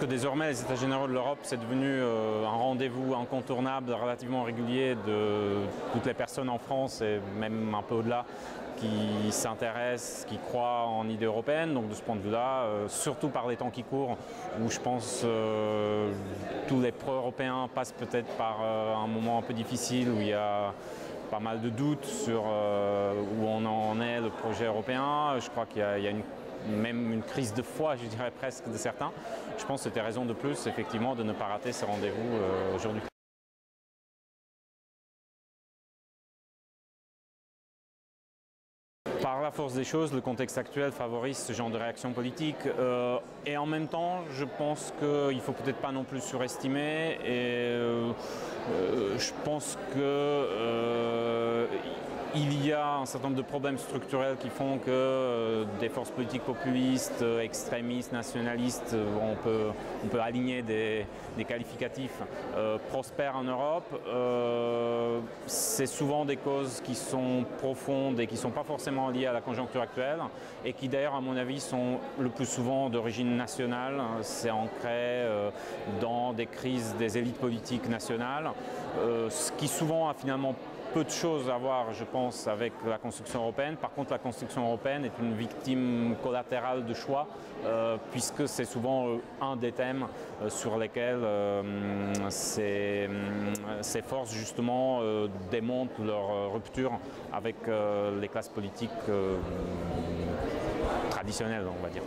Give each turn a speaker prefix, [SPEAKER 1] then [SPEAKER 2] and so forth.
[SPEAKER 1] désormais, les États généraux de l'Europe, c'est devenu un rendez-vous incontournable, relativement régulier de toutes les personnes en France et même un peu au-delà qui s'intéressent, qui croient en idée européenne. Donc de ce point de vue-là, surtout par les temps qui courent, où je pense tous les pro-européens passent peut-être par un moment un peu difficile, où il y a pas mal de doutes sur où on en est, le projet européen. Je crois qu'il y a même une crise de foi, je dirais presque, de certains. Je pense que c'était raison de plus, effectivement, de ne pas rater ce rendez-vous aujourd'hui. Par la force des choses, le contexte actuel favorise ce genre de réaction politique et en même temps, je pense qu'il ne faut peut-être pas non plus surestimer et je pense que il y a un certain nombre de problèmes structurels qui font que des forces politiques populistes, extrémistes, nationalistes, on peut aligner des qualificatifs, prospèrent en Europe. C'est souvent des causes qui sont profondes et qui ne sont pas forcément liées à la conjoncture actuelle et qui d'ailleurs, à mon avis, sont le plus souvent d'origine nationale. C'est ancré dans des crises des élites politiques nationales, ce qui souvent a finalement peu de choses à voir, je pense, avec la construction européenne. Par contre, la construction européenne est une victime collatérale de choix, puisque c'est souvent un des thèmes sur lesquels ces forces, justement, démontent leur rupture avec les classes politiques traditionnelles, on va dire.